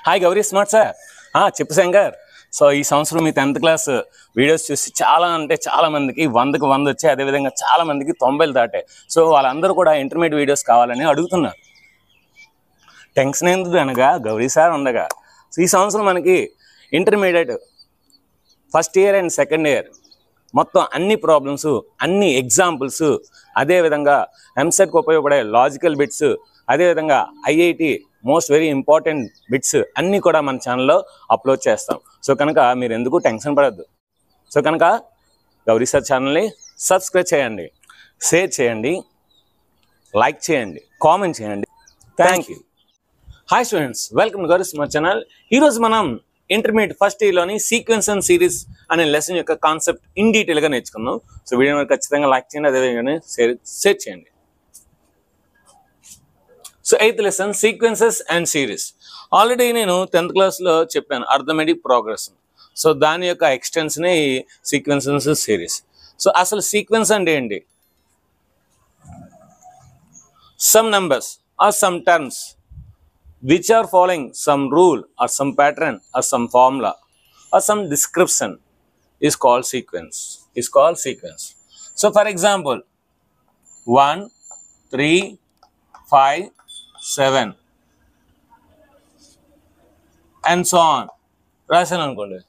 Hi Gauri smart sir. చెప్పు Shankar. So ఈ సంవత్సరం మీ 10th క్లాస్ వీడియోస్ చూసి చాలా అంటే చాలా మందికి 100కి 100 వచ్చాయి. అదేవిధంగా చాలా మందికి 90 దాటాయి. సో వాళ్ళందరూ కూడా ఇంటర్మీడియట్ వీడియోస్ కావాలని అడుగుతున్నారు. టెన్షన్ ఎందుకు అనగా గౌరీ సార్ ఉండగా. సో ఈ సంవత్సరం మనకి intermediate first year and second year మొత్తం అన్ని ప్రాబ్లమ్స్, అన్ని ఎగ్జాంపుల్స్, అదేవిధంగా ఎంసెట్కి ఉపయోగపడే లాజికల్ బిట్స్, అదేవిధంగా IIT most very important bits అన్నీ కూడా మన ఛానల్లో అప్లోడ్ చేస్తాం. సో కనుక మీరు ఎందుకు టెన్షన్ పడద్దు. సో కనుక గౌరీ సార్ ఛానల్ని సబ్స్క్రైబ్ చేయండి, షేర్ చేయండి, లైక్ చేయండి, కామెంట్ చేయండి. Thank you. Hi students, welcome to Gowri smart channel. ఈరోజు మనం ఇంటర్మీడియట్ ఫస్ట్ ఇయర్లోని సీక్వెన్స్ అండ్ సిరీస్ అనే లెసన్ యొక్క కాన్సెప్ట్ ఇన్ డీటెయిల్గా నేర్చుకుందాం. సో వీడియోని ఖచ్చితంగా లైక్ చేయండి, అదేవిధంగా షేర్ చేయండి. So 8th lesson sequences and series. Already నేను 10th క్లాస్లో చెప్పాను అర్థమెటిక్ ప్రోగ్రెషన్. సో దాని యొక్క ఎక్స్టెన్షనే ఈ సీక్వెన్సెస్ సిరీస్. సో అసలు సీక్వెన్స్ అంటే ఏంటి? Some numbers are some terms which are following some rule or some pattern or some formula or some description is called sequence. So for example, 1 3 5 7 and so on. రాసాను అనుకోండి.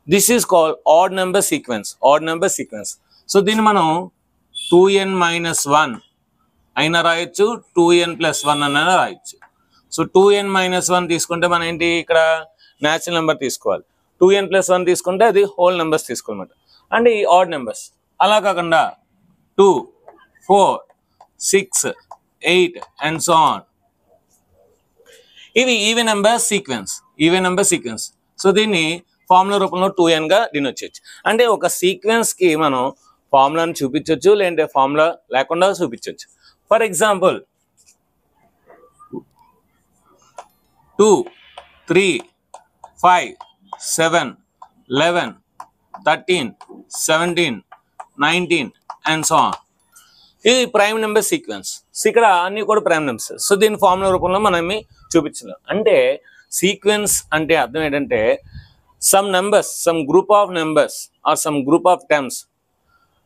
This is called odd number sequence. So దీన్ని మనం 2n-1 అయినా రాయొచ్చు, 2n+1 అయినా రాయొచ్చు. So 2n-1 తీసుకుంటే మనం ఏంటి, ఇక్కడ న్యాచురల్ నెంబర్ తీసుకోవాలి. 2n+1 తీసుకుంటే అది హోల్ నెంబర్స్ తీసుకోవాలన్నమాట. అంటే ఈ ఆడ్ నెంబర్స్. అలా కాకుండా 2 4 6 8 అండ్ సో ఆన్. ఇవి ఈవెన్ నెంబర్ సీక్వెన్స్. సో దీన్ని ఫార్ములా రూపంలో 2n గా డినోట్ చేయొచ్చు. అంటే ఒక సీక్వెన్స్కి మనం ఫార్ములాని చూపించవచ్చు, లేదంటే ఫార్ములా లేకుండా చూపించవచ్చు. For example 2 3 5 7 11 13 17 19 and so on. ఇది ప్రైమ్ నెంబర్ సీక్వెన్స్. సో ఇక్కడ అన్ని కూడా ప్రైమ్ నెంబర్స్. సో దీని ఫార్ములా రూపంలో మనం చూపించలేం. అంటే సీక్వెన్స్ అంటే అర్థం ఏంటంటే some numbers, some group of numbers are some group of terms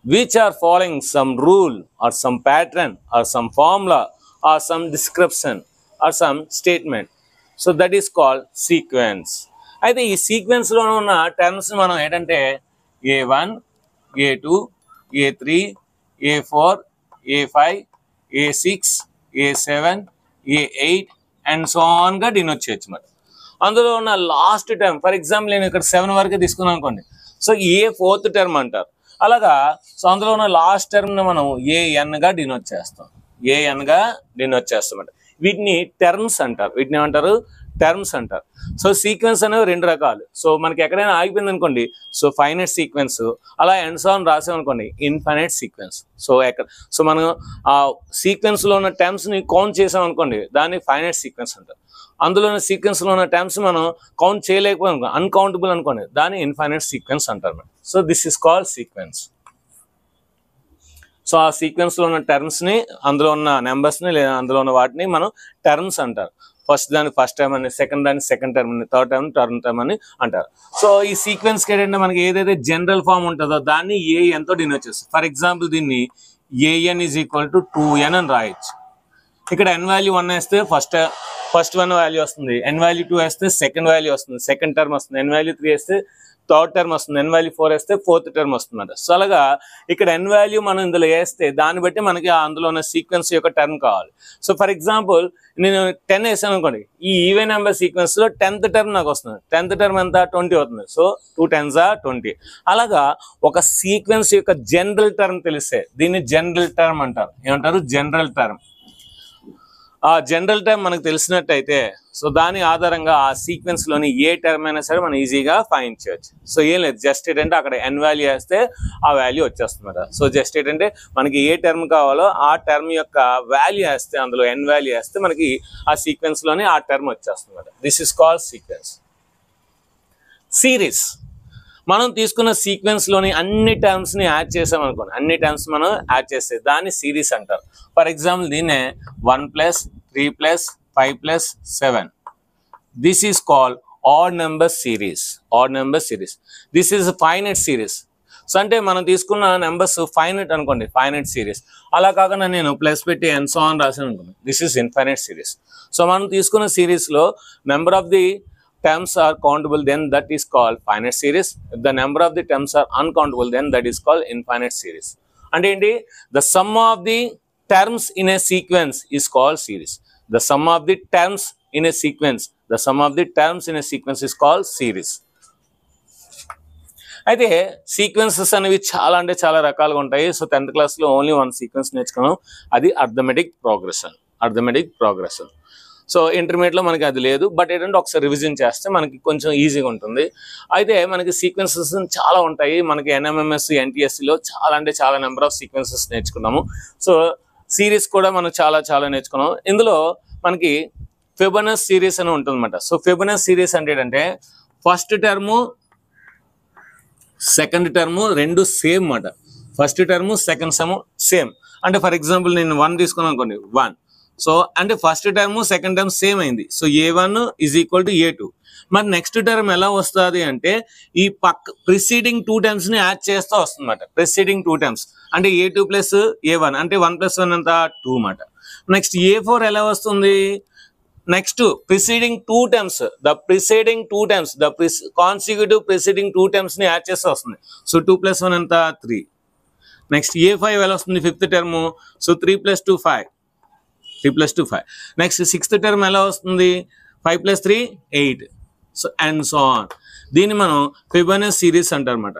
which are following some rule or some pattern or some formula or some description or some statement. So that is called sequence. అయితే ఈ సీక్వెన్స్లో ఉన్న terms మనం ఏంటంటే A1 A2 A3 A4 A5 A6 A7 A8 and so ఆన్గా denote చేయొచ్చు. మరి అందులో ఉన్న last term, for example నేను ఇక్కడ 7 వరకు తీసుకున్నాను అనుకోండి. సో ఏ 4th టర్మ్ అంటారు. అలాగా సో అందులో ఉన్న లాస్ట్ టర్మ్ని మనం ఏఎన్గా డినోట్ చేస్తాం. వీటిని టర్మ్స్ అంటారు. వీటిని ఏమంటారు? టర్మ్స్ అంటారు. సో సీక్వెన్స్ అనేవి 2 రకాలు. సో మనకి ఎక్కడైనా ఆగిపోయింది అనుకోండి, సో ఫైనైట్ సీక్వెన్స్. అలా ఎండ్స్ ఆన్ రాసామనుకోండి, ఇన్ఫైనైట్ సీక్వెన్స్. సో మనం ఆ సీక్వెన్స్లో ఉన్న టర్మ్స్ని కౌంట్ చేసాం అనుకోండి, దాన్ని ఫైనైట్ సీక్వెన్స్ అంటారు. అందులో ఉన్న సీక్వెన్స్లో ఉన్న టర్మ్స్ మనం కౌంట్ చేయలేకపోయాం, అన్కౌంటబుల్ అనుకోండి, దాన్ని ఇన్ఫైనైట్ సీక్వెన్స్ అంటారు. So this is called sequence. So ఆ సీక్వెన్స్లో ఉన్న టర్మ్స్ని, అందులో ఉన్న నెంబర్స్ని లేదా అందులో ఉన్న వాటిని మనం టర్మ్స్ అంటారు. ఫస్ట్ దాన్ని ఫస్ట్ టర్మ్ అని, సెకండ్ దాన్ని సెకండ్ టర్మ్ అని, థర్డ్ టర్మ్ అని అంటారు. సో ఈ సీక్వెన్స్కి ఏంటంటే మనకి ఏదైతే జనరల్ ఫామ్ ఉంటుందో దాన్ని ఏఎన్తో డినోట్ చేస్తుంది. ఫర్ ఎగ్జాంపుల్ దీన్ని a n is equal to 2n అని రాయొచ్చు. ఇక్కడ n వాల్యూ 1 వేస్తే ఫస్ట్ 1 వాల్యూ వస్తుంది, n వాల్యూ 2 వేస్తే సెకండ్ వాల్యూ వస్తుంది, సెకండ్ టర్మ్ వస్తుంది, n వాల్యూ 3 వేస్తే థర్డ్ టర్మ్ వస్తుంది, n వాల్యూ 4 వేస్తే 4th టర్మ్ వస్తుంది. సో అలాగా ఇక్కడ n వాల్యూ మనం ఇందులో వేస్తే దాన్ని బట్టి మనకి అందులో ఉన్న సీక్వెన్స్ యొక్క టర్మ్ కావాలి. సో ఫర్ ఎగ్జాంపుల్ నేను 10 వేసాను అనుకోండి, ఈ ఈవెన్ నెంబర్ సీక్వెన్స్లో 10th టర్మ్ నాకు వస్తుంది. 10th టర్మ్ ఎంత? 20 అవుతుంది. So 2 10s are 20. అలాగా ఒక సీక్వెన్స్ యొక్క జనరల్ టర్మ్ తెలిస్తే దీన్ని జనరల్ టర్మ్ అంటారు. ఏమంటారు? General term. ఆ జనరల్ టర్మ్ మనకు తెలిసినట్టయితే సో దాని ఆధారంగా ఆ సీక్వెన్స్లోని ఏ టర్మ్ అయినా సరే మనం ఈజీగా ఫైండ్ చేయొచ్చు. సో ఏం లేదు, జస్ట్ ఏంటంటే అక్కడ n వాల్యూ వేస్తే ఆ వాల్యూ వచ్చేస్తుంది. సో జస్ట్ ఏంటంటే మనకి ఏ టర్మ్ కావాలో ఆ టర్మ్ యొక్క వాల్యూ వేస్తే, అందులో n వాల్యూ వేస్తే మనకి ఆ సీక్వెన్స్లోని ఆ టర్మ్ వచ్చేస్తుంది. This is called sequence. Series మనం తీసుకున్న సీక్వెన్స్లోని అన్ని టర్మ్స్ని యాడ్ చేసాం అనుకోండి, అన్ని టర్మ్స్ మనం యాడ్ చేస్తే దాన్ని సిరీస్ అంటారు. ఫర్ ఎగ్జాంపుల్ దీన్నే 1 + 3 + 5 + 7. This is called odd number series. Odd number series. This is a finite series. So అంటే మనం తీసుకున్న నెంబర్స్ ఫైనైట్ అనుకోండి, ఫైనైట్ సిరీస్. అలా కాకుండా నేను ప్లస్ పెట్టి అండ్ సో ఆన్ రాసాను అనుకోండి, this is infinite series. So మనం తీసుకున్న సిరీస్లో number of the terms are countable, then that is called finite series. If the number of the terms are uncountable, then that is called infinite series. And indeed, the sum of the terms in a sequence is called series. The sum of the terms in a sequence, the sum of the terms in a sequence is called series. అయితే sequences అనేవి చాలా అంటే చాలా రకాలుగా ఉంటాయి. So 10th క్లాస్లో only one sequence నేర్చుకున్నాం, అది arithmetic progression. Arithmetic progression. So ఇంటర్మీడియట్లో మనకి అది లేదు, బట్ ఏంటంటే ఒకసారి రివిజన్ చేస్తే మనకి కొంచెం ఈజీగా ఉంటుంది. అయితే మనకి సీక్వెన్సెస్ చాలా ఉంటాయి. మనకి ఎన్ఎంఎంఎస్ ఎన్టీఎస్సిలో చాలా అంటే చాలా నెంబర్ ఆఫ్ సీక్వెన్సెస్ నేర్చుకున్నాము. సో సిరీస్ కూడా మనం చాలా చాలా నేర్చుకున్నాం. ఇందులో మనకి ఫిబొనాచి సిరీస్ అని ఉంటుందన్నమాట. సో ఫిబొనాచి సిరీస్ అంటే ఏంటంటే ఫస్ట్ టర్ము సెకండ్ టర్ము రెండు సేమ్ అన్నమాట. First term second term same. అంటే ఫర్ ఎగ్జాంపుల్ నేను 1 తీసుకున్నాను అనుకోండి, 1. సో అంటే first term second term same అయింది. So A1 is equal to A2. మరి నెక్స్ట్ టర్మ్ ఎలా వస్తుంది అంటే ఈ ప్రిసీడింగ్ 2 టర్మ్స్ ని యాడ్ చేస్తూ వస్తుంది అన్నమాట. ప్రిసీడింగ్ 2 టర్మ్స్ అంటే A2 ప్లస్ A1 అంటే 1 + 1 ఎంత 2 అన్నమాట. నెక్స్ట్ A4 ఎలా వస్తుంది, next preceding 2 terms, the preceding 2 terms, the consecutive preceding 2 terms ని యాడ్ చేస్తూ వస్తుంది. సో 2 + 1 ఎంత 3. నెక్స్ట్ A5 ఎలా వస్తుంది, 5th term. So 3 + 2 5. 3 + 2 5. Next 6th term ఎలా వస్తుంది, 5 + 3 8. So and so on. దీన్ని మనం ఫిబొనాచి సిరీస్ అంటారు అన్నమాట.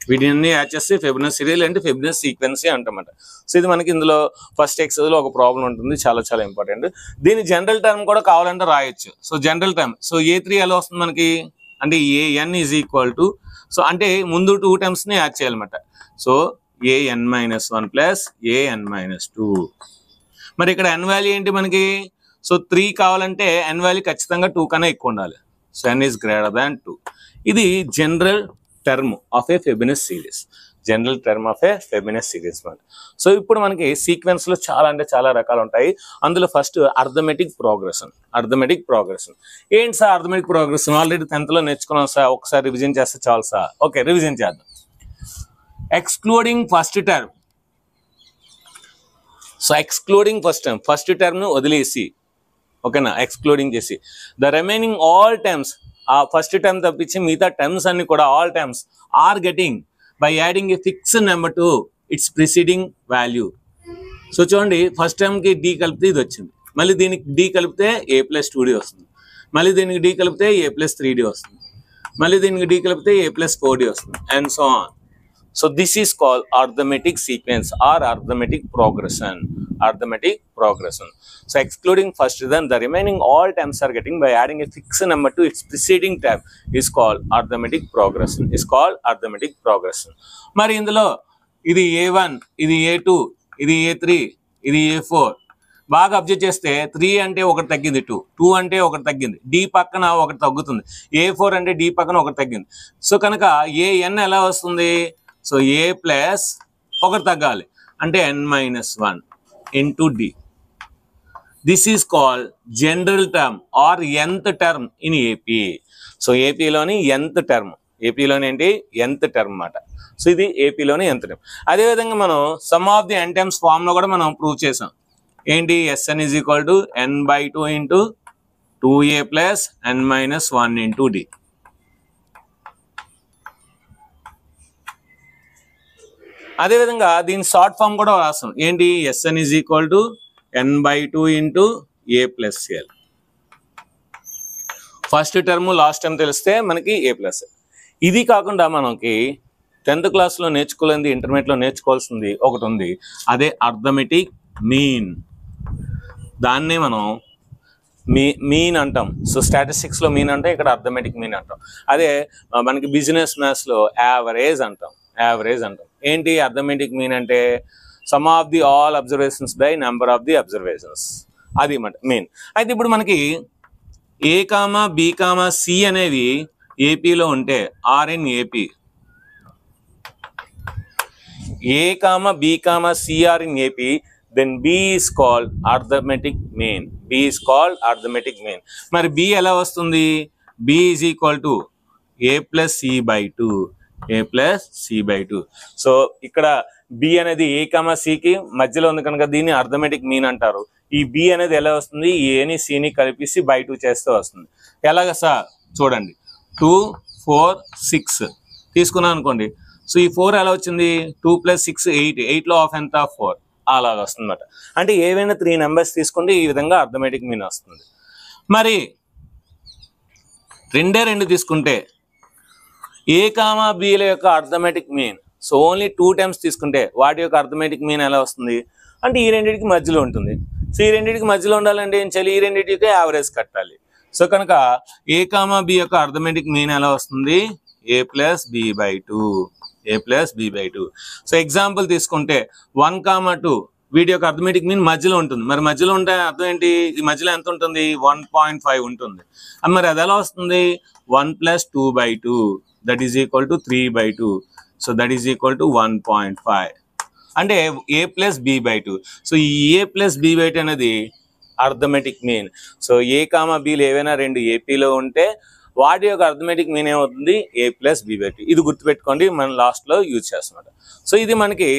వీటిని యాడ్ చేస్తే ఫిబొనాచి సిరీస్ అంటే ఫిబొనాచి సీక్వెన్స్ అంటామన్నమాట. సో ఇది మనకి ఇందులో ఫస్ట్ ఎక్సర్సైజ్లో ఒక ప్రాబ్లం ఉంటుంది, చాలా చాలా ఇంపార్టెంట్. దీని జనరల్ టర్మ్ కూడా కావాలంటే రాయొచ్చు. So general term, so A3 ఎలా వస్తుంది మనకి అంటే AN is equal to, so అంటే ముందు 2 టర్మ్స్ ని యాడ్ చేయాలన్నమాట. So AN - 1 plus AN - 2. మరి ఇక్కడ n వాల్యూ ఏంటి మనకి, సో 3 కావాలంటే n వాల్యూ ఖచ్చితంగా 2 కన్నా ఎక్కువ ఉండాలి. So n is greater than 2. ఇది general term of A Fibonacci series. General term of A Fibonacci series. So ఇప్పుడు మనకి సీక్వెన్స్ లో చాలా అంటే చాలా రకాలు ఉంటాయి. అందులో first arithmetic progression. Arithmetic progression ఏంటి sir? Arithmetic progression already 10th లో నేర్చుకున్నాం సార్, ఒకసారి రివిజన్ చేస్తే చాలు సార్. ఓకే, రివిజన్ చేద్దాం. Excluding first term. So excluding first term ను వదిలేసి, ఓకేనా, ఎక్స్క్లూడింగ్ చేసి ద రిమైనింగ్ ఆల్ టర్మ్స్, ఆ ఫస్ట్ టర్మ్ తప్పించి మిగతా టర్మ్స్ అన్ని కూడా all terms are getting by adding a fixed number to its preceding value. So చూడండి, ఫస్ట్ టర్మ్కి D కలిపితే ఇది వచ్చింది, మళ్ళీ దీనికి D కలిపితే A+2D వస్తుంది, మళ్ళీ దీనికి D కలిపితే A+3D వస్తుంది, మళ్ళీ దీనికి D కలిపితే A+4D వస్తుంది, and so on. So this is called arithmetic sequence or arithmetic progression. Arithmetic progression. So excluding first, then the remaining all terms are getting by adding a fixed number to its preceding term is called arithmetic progression. Is called arithmetic progression. మరి ఇందులో ఇది A1, ఇది A2, ఇది A3, ఇది A4. బాగా observe చేస్తే 3 అంటే ఒకటి తగ్గింది, 2 అంటే ఒకటి తగ్గింది, D పక్కన ఒకటి తగ్గుతుంది, A4 అంటే D పక్కన ఒకటి తగ్గింది. సో కనుక AN ఎలా వస్తుంది, సో A ప్లస్ ఒకటి తగ్గాలి అంటే n - 1 into D. This is called general term are nth term in AP. So ఏపీలోని nth టర్మ్, ఏపీలోని ఏంటి nth టర్మ్ అన్నమాట. సో ఇది ఏపీలోని nth టర్మ్. అదేవిధంగా మనం sum of the n terms ఫార్మ్లో కూడా మనం ప్రూవ్ చేసాం. ఏంటి, Sn is equal to n/2 into 2A plus n - 1 into D. అదేవిధంగా దీని షార్ట్ ఫామ్ కూడా రాస్తాం. ఏంటి, Sn is equal to n/2 into A plus L. First term last term తెలిస్తే మనకి A ప్లస్. ఇది కాకుండా మనకి 10th క్లాస్లో నేర్చుకోలేంది, ఇంటర్మీడియట్లో నేర్చుకోవాల్సింది ఒకటి ఉంది, అదే అర్థమెటిక్ మీన్. దాన్నే మనం మీన్ అంటాం. సో స్టాటిస్టిక్స్లో మీన్ అంటే ఇక్కడ అర్థమెటిక్ మీన్ అంటాం. అదే మనకి బిజినెస్ మ్యాథ్స్లో యావరేజ్ అంటాం. యావరేజ్ అంటాం. ఏంటి అర్థమెటిక్ మీన్ అంటే sum of the all observations by number of the observations, అది మీన్. అయితే ఇప్పుడు మనకి A, B, C అనేవి ఏపీలో ఉంటే are in AP, A, B, C are in AP, then B is called arithmetic mean. B is called arithmetic mean. మరి B ఎలా వస్తుంది? B is equal to A plus C by 2. A plus C by 2. So ఇక్కడ B అనేది A, C కి మధ్యలో ఉంది కనుక దీన్ని అర్థమెటిక్ మీన్ అంటారు. ఈ B అనేది ఎలా వస్తుంది? Aని Cని కలిపేసి by 2 చేస్తే వస్తుంది. ఎలాగ సార్ చూడండి, 2, 4, 6 తీసుకున్నాను అనుకోండి. సో ఈ 4 ఎలా వచ్చింది? 2 plus 6 8. 8లో హాఫ్ ఎంత? 4. అలాగ వస్తుంది అన్నమాట. అంటే ఏవైనా 3 నెంబర్స్ తీసుకుంటే ఈ విధంగా అర్థమెటిక్ మీన్ వస్తుంది. మరి 2 తీసుకుంటే A, Bల యొక్క arithmetic mean, so only 2 times తీసుకుంటే వాటి యొక్క అర్థమెటిక్ మీన్ ఎలా వస్తుంది అంటే ఈ రెండింటికి మధ్యలో ఉంటుంది. సో ఈ రెండింటికి మధ్యలో ఉండాలంటే ఏం చేయాలి? ఈ రెండింటికి యావరేజ్ కట్టాలి. సో కనుక A, B యొక్క అర్థమెటిక్ మీన్ ఎలా వస్తుంది? A plus B by 2. A plus B by 2. So example తీసుకుంటే 1, 2 వీటి యొక్క అర్థమెటిక్ మీన్ మధ్యలో ఉంటుంది. మరి మధ్యలో ఉంటే అర్థం ఏంటి? ఈ మధ్యలో ఎంత ఉంటుంది? 1.5 ఉంటుంది. మరి అది ఎలా వస్తుంది? 1 plus 2 by 2 that is equal to 3 by 2. So that is equal to 1.5 అంటే A plus B by 2. So ఈ A plus B by 2 అనేది అర్థమెటిక్ మీన్. సో A, Bలు ఏవైనా 2 ఏపీలో ఉంటే వాటి యొక్క అర్థమెటిక్ మీన్ ఏమవుతుంది? A plus B by 2. ఇది గుర్తుపెట్టుకోండి, మనం లాస్ట్లో యూజ్ చేస్తున్నమాట. సో ఇది మనకి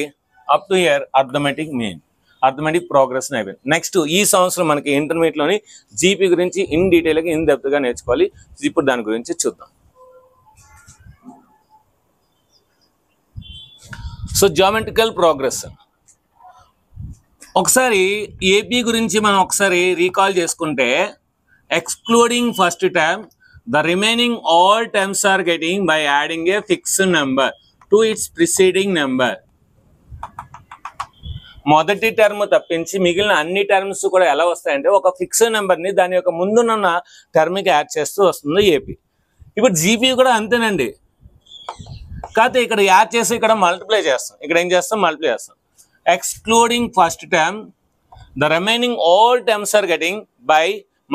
up to year arithmetic mean, arithmetic progress అయిపోయింది. నెక్స్ట్ ఈ సంవత్సరం మనకి ఇంటర్మీడియట్లోని జీపీ గురించి ఇన్ డీటెయిల్గా ఇన్ డెప్త్గా నేర్చుకోవాలి. ఇప్పుడు దాని గురించి చూద్దాం. సో జామెట్రికల్ ప్రోగ్రెస్ ఒకసారి ఏపీ గురించి మనం ఒకసారి రీకాల్ చేసుకుంటే, excluding first term the remaining all terms are getting by adding a fixed number to its preceding number. మొదటి టర్మ్ తప్పించి మిగిలిన అన్ని టర్మ్స్ కూడా ఎలా వస్తాయంటే ఒక ఫిక్స్డ్ నెంబర్ని దాని యొక్క ముందున్న టర్మ్కి యాడ్ చేస్తూ వస్తుంది ఏపీ. ఇప్పుడు జీపీ కూడా అంతేనండి. కాకపోతే ఇక్కడ యాడ్ చేసి ఇక్కడ మల్టిప్లై చేస్తాం. ఇక్కడ ఏం చేస్తాం? మల్టిప్లై చేస్తాం. Excluding first term the remaining all terms are getting by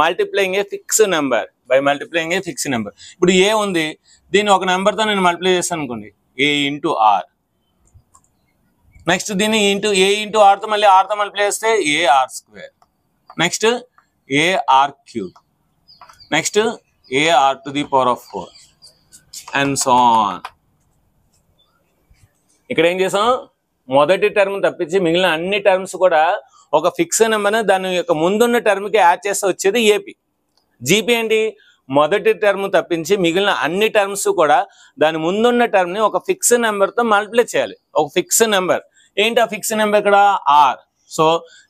multiplying a fixed number. By multiplying a fixed number. ఇప్పుడు ఏ ఉంది, దీన్ని ఒక నెంబర్తో నేను మల్టిప్లై చేస్తాను అనుకోండి, A into R. నెక్స్ట్ దీన్ని A into Rతో మళ్ళీ Rతో మల్టిప్లై చేస్తే AR². Next AR³. Next AR⁴ and so on. ఇక్కడ ఏం చేసాం? మొదటి టర్మ్ తప్పించి మిగిలిన అన్ని టర్మ్స్ కూడా ఒక ఫిక్స్డ్ నెంబర్ని దాని యొక్క ముందున్న టర్మ్కి యాడ్ చేస్తే వచ్చేది ఏపీ. జీపీ ఏంటి? మొదటి టర్మ్ తప్పించి మిగిలిన అన్ని టర్మ్స్ కూడా దాని ముందున్న టర్మ్ని ఒక ఫిక్స్డ్ నెంబర్తో మల్టిప్లై చేయాలి. ఒక ఫిక్స్డ్ నెంబర్ ఏంటి? ఆ ఫిక్స్డ్ నెంబర్ ఇక్కడ ఆర్. సో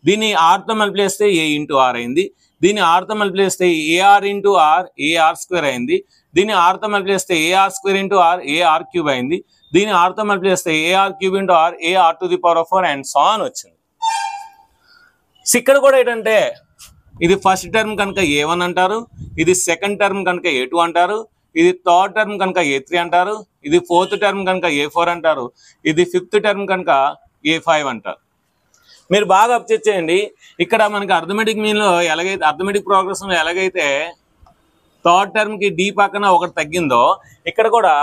దీన్ని ఆర్తో మల్టిప్లై చేస్తే A into R అయింది. దీన్ని ఆర్తో మల్టిప్లై చేస్తే AR into R AR² అయింది. దీన్ని ఆర్తో మల్టిప్లై చేస్తే AR² into R AR³ అయింది. దీన్ని ఆర్తో మల్టిప్లై చేస్తే AR³ into R AR⁴ and so on వచ్చింది. ఇక్కడ కూడా ఏంటంటే ఇది ఫస్ట్ టర్మ్ కనుక A1 అంటారు, ఇది సెకండ్ టర్మ్ కనుక A2 అంటారు, ఇది థర్డ్ టర్మ్ కనుక A3 అంటారు, ఇది ఫోర్త్ టర్మ్ కనుక A4 అంటారు, ఇది ఫిఫ్త్ టర్మ్ కనుక A5 అంటారు. మీరు బాగా అబ్జర్వ్ చేయండి. ఇక్కడ మనకి అర్థమెటిక్ మీన్లో ఎలాగైతే అర్థమెటిక్ ప్రోగ్రెస్లో ఎలాగైతే థర్డ్ టర్మ్కి D పక్కన ఒకటి తగ్గిందో ఇక్కడ కూడా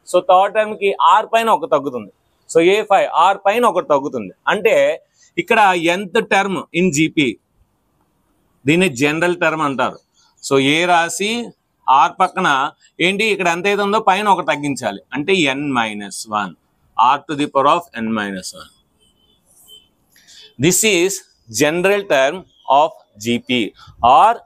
సో థర్డ్ టర్మ్కి R పైన ఒకటి తగ్గుతుంది. సో A5 R పైన ఒకటి తగ్గుతుంది. అంటే ఇక్కడ nth టర్మ్ ఇన్ జీపీ, దీన్ని జనరల్ టర్మ్ అంటారు. సో ఏ రాసి ఆర్ పక్కన ఏంటి ఇక్కడ ఎంత అయితే ఉందో పైన ఒకటి తగ్గించాలి, అంటే n-1 R⁴ this is general term of GP or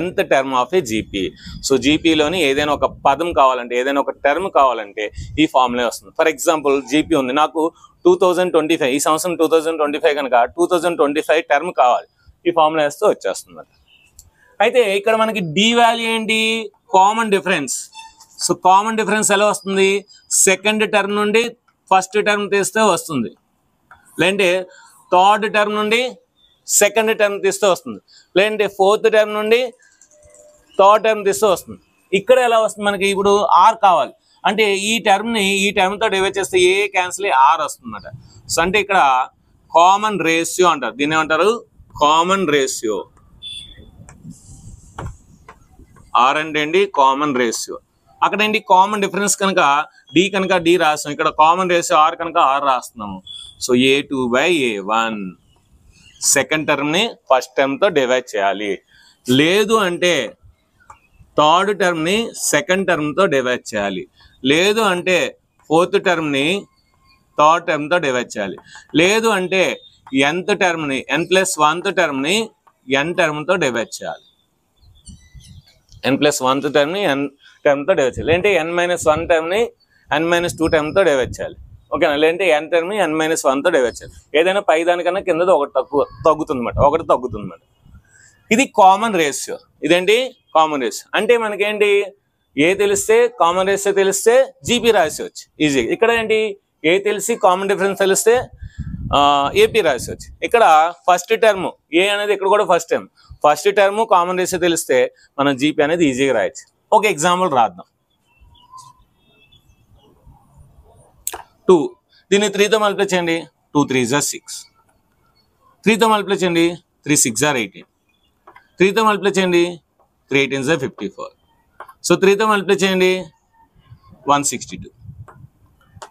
nth term of a GP. So జీపీలోని ఏదైనా ఒక పదం కావాలంటే, ఏదైనా ఒక టర్మ్ కావాలంటే ఈ ఫార్ములా వస్తుంది. ఫర్ ఎగ్జాంపుల్ జీపీ ఉంది, నాకు 2025 ఈ సంవత్సరం 2025 కనుక 2025 టర్మ్ కావాలి, ఈ ఫార్ములా వేస్తే వచ్చేస్తుంది. అయితే ఇక్కడ మనకి డి వాల్యూ ఏంటి? Common difference. So common difference ఎలా వస్తుంది? సెకండ్ టర్మ్ నుండి ఫస్ట్ టర్మ్ తీస్తే వస్తుంది, లేదంటే థర్డ్ టర్మ్ నుండి సెకండ్ టర్మ్ తీస్తే వస్తుంది, లేదంటే ఫోర్త్ టర్మ్ నుండి థర్డ్ టర్మ్ తీస్తే వస్తుంది. ఇక్కడ ఎలా వస్తుంది? మనకి ఇప్పుడు ఆర్ కావాలి అంటే ఈ టర్మ్ని ఈ టర్మ్తో డివైడ్ చేస్తే ఏ క్యాన్సిల్ ఆర్ వస్తుంది అన్నమాట. సో అంటే ఇక్కడ కామన్ రేషియో అంటారు, దీన్ని ఏమంటారు? Common ratio. ఆర్ అంటే ఏంటి? Common ratio. అక్కడ ఏంటి? కామన్ డిఫరెన్స్ కనుక డి కనుక డి రాస్తాం, ఇక్కడ కామన్ రేషియో ఆర్ కనుక ఆర్ రాస్తున్నాము. So A2/A1. సెకండ్ టర్మ్ని ఫస్ట్ టర్మ్తో డివైడ్ చేయాలి. లేదు అంటే థర్డ్ టర్మ్ని సెకండ్ టర్మ్తో డివైడ్ చేయాలి. లేదు అంటే ఫోర్త్ టర్మ్ని థర్డ్ టర్మ్తో డివైడ్ చేయాలి. లేదు అంటే nth టర్మ్ని n+1th టర్మ్ని n టర్మ్తో డివైడ్ చేయాలి. n+1th టర్మ్ని n టర్మ్తో డివైడ్ చేయాలి. లేదంటే n-1 టర్మ్ని n-2 టర్మ్తో డివైడ్ చేయాలి. ఓకేనా? లేదంటే n టర్మ్ని n-1తో డివైడ్ చేయాలి. ఏదైనా పై దానికన్నా కింద ఒకటి తగ్గుతుంది అన్నమాట. ఇది కామన్ రేషియో. ఇదేంటి? Common ratio. అంటే మనకేంటి, ఏ తెలిస్తే కామన్ రేషియో తెలిస్తే జీపీ రాసేయచ్చు ఈజీగా. ఇక్కడ ఏంటి, ఏ తెలిసి కామన్ డిఫరెన్స్ తెలిస్తే ఏపీ రాసేయచ్చు. ఇక్కడ ఫస్ట్ టర్మ్ ఏ అనేది ఇక్కడ కూడా ఫస్ట్ టర్మ్ కామన్ రేషియో తెలిస్తే మనం జీపీ అనేది ఈజీగా రాయొచ్చు. ఒక ఎగ్జాంపుల్ రాద్దాం. 2 దీన్ని 3తో మల్టిప్లై చేయండి. 2 3s are 6. 3తో మల్టిప్లై చేయండి. 3 6s are 18. 3తో మల్టిప్లై చేయండి. 3 18s are 54. సో 3తో మల్టిప్లై చేయండి. 162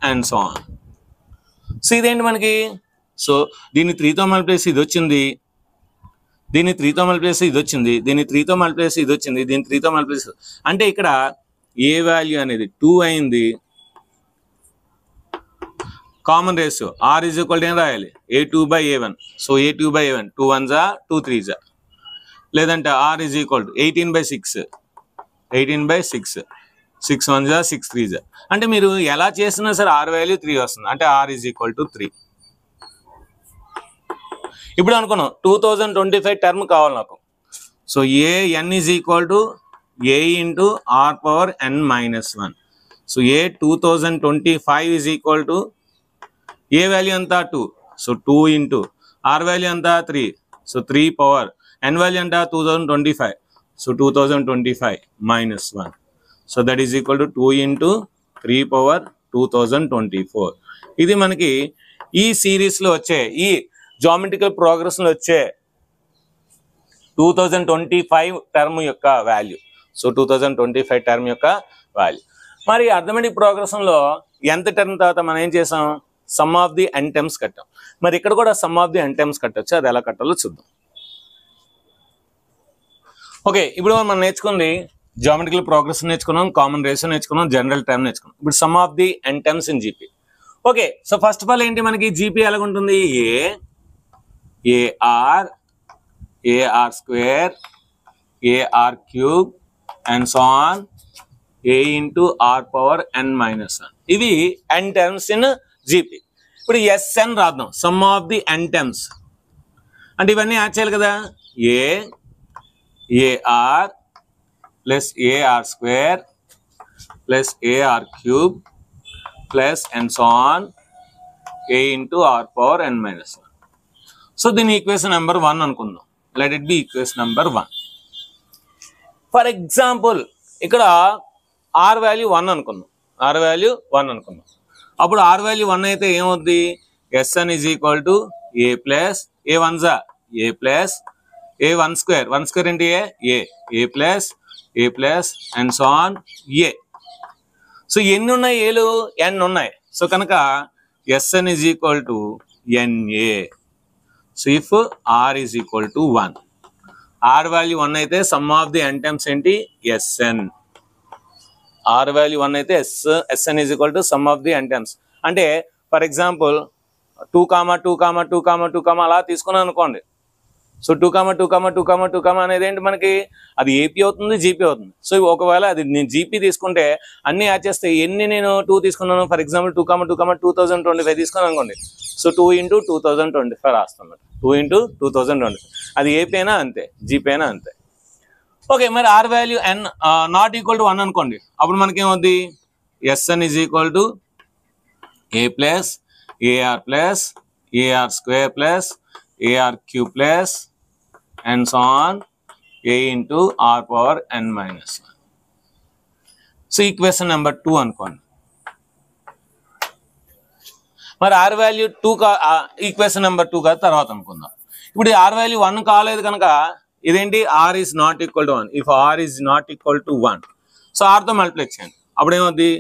అండ్ సో ఆన్. సో ఇదేంటి మనకి, సో దీన్ని 3తో మల్టిప్లై చేసి ఇది వచ్చింది, దీన్ని 3తో మల్టిప్లై చేసి ఇది వచ్చింది, దీన్ని 3తో మల్టిప్లై చేసి ఇది వచ్చింది, దీన్ని 3తో మల్టిప్లై చేసి, అంటే ఇక్కడ ఏ వాల్యూ అనేది 2 అయింది. Common ratio r is equal to ఏం రాయాలి, a2/a1. So a2/a1 2 1s are 2 3s are. లేదంటే r is equal to 18/6 18/6 6 1s are 6 3s are. అంటే మీరు ఎలా చేసినా సరే r వాల్యూ 3 వస్తుంది. అంటే r ఈజ్ ఈక్వల్ టు 3. ఇప్పుడు అనుకున్నాం 2025 టర్మ్ కావాలి నాకు. So n is equal to a into r⁻n-1. So 2025 is equal to A value అంతా 2. సో 2 ఇంటూ ఆర్ వాల్యూ అంతా 3. సో 3 పవర్ n వాల్యూ అంతా 2025. So 2025 -1. So that is equal to 2 into 3 power 2024. ఇది మనకి ఈ సిరీస్లో వచ్చే, ఈ జామెట్రికల్ ప్రోగ్రెస్లో వచ్చే 2025 టర్మ్ యొక్క వాల్యూ. సో 2025 టర్మ్ యొక్క వాల్యూ. మరి అర్థమెటిక్ ప్రోగ్రెషన్లో nth టర్మ్ తర్వాత మనం ఏం చేసాం, some of the n terms కట్టాం. మరి ఇక్కడ కూడా some of the n terms కట్టచ్చు. అది ఎలా కట్టాలో చూద్దాం. ఓకే, ఇప్పుడు మనం నేర్చుకుంది జామెట్రికల్ ప్రోగ్రెషన్ నేర్చుకున్నాం, కామన్ రేషియో నేర్చుకున్నాం, జనరల్ టర్మ్ నేర్చుకున్నాం. ఇప్పుడు some of the n terms in GP. Okay, so first of all ఏంటి మనకి GP ఎలాగుంటుంది, AR square AR cube and so on a into r⁻n-1. ఇవి n టర్మ్స్ ఇన్ జీపీ. ఇప్పుడు SN రాద్దాం, some of the n terms. అంటే ఇవన్నీ add చేయాలి కదా, AR plus AR square plus AR cube plus and so on a into r⁻n-1. So దీని equation number 1 అనుకుందాం. Let it be equation number 1. For example ఇక్కడ r value 1 అనుకుందాం. అప్పుడు r value 1 అయితే ఏమవుద్ది, SN is equal to a plus a1 a plus a1 square, 1 square ఏంటి a plus and so on a. So ఎన్ని ఉన్నాయి ఏలు, n ఉన్నాయి. సో కనుక SN is equal to NA. So if r is equal to 1, r value 1 అయితే some of the n terms ఏంటి, SN. r value 1 అయితే SN is equal to sum of the n terms. అంటే for example 2, అలా తీసుకున్నాను అనుకోండి. So 2, అనేది ఏంటి మనకి, అది ఏపీ అవుతుంది, జీపీ అవుతుంది. సో ఒకవేళ అది నేను జీపీ తీసుకుంటే అన్ని యాడ్ చేస్తే ఎన్ని నేను 2 తీసుకున్నాను, ఫర్ ఎగ్జాంపుల్ 2025 తీసుకున్నాను అనుకోండి. సో 2 ఇంటూ 2025 రాస్తున్నాను. 2 ఇంటూ 2025. అది ఏపీ అయినా అంతే, జీపీ అయినా అంతే. ఓకే, మరి r value n not equal to 1 అనుకోండి. అప్పుడు మనకేమవుద్ది, SN is equal to a plus AR square plus AR cube plus and so on a into r⁻n-1. So equation number 2 అనుకోండి. మరి r వాల్యూ 2 ఈక్వేషన్ నెంబర్ 2 కాదు, తర్వాత అనుకుందాం. ఇప్పుడు r value 1 కాలేదు కనుక ఇదేంటి, r is not equal to 1. If r is not equal to 1, so rతో మల్టిప్లై చేయండి. అప్పుడు ఏమవుద్ది,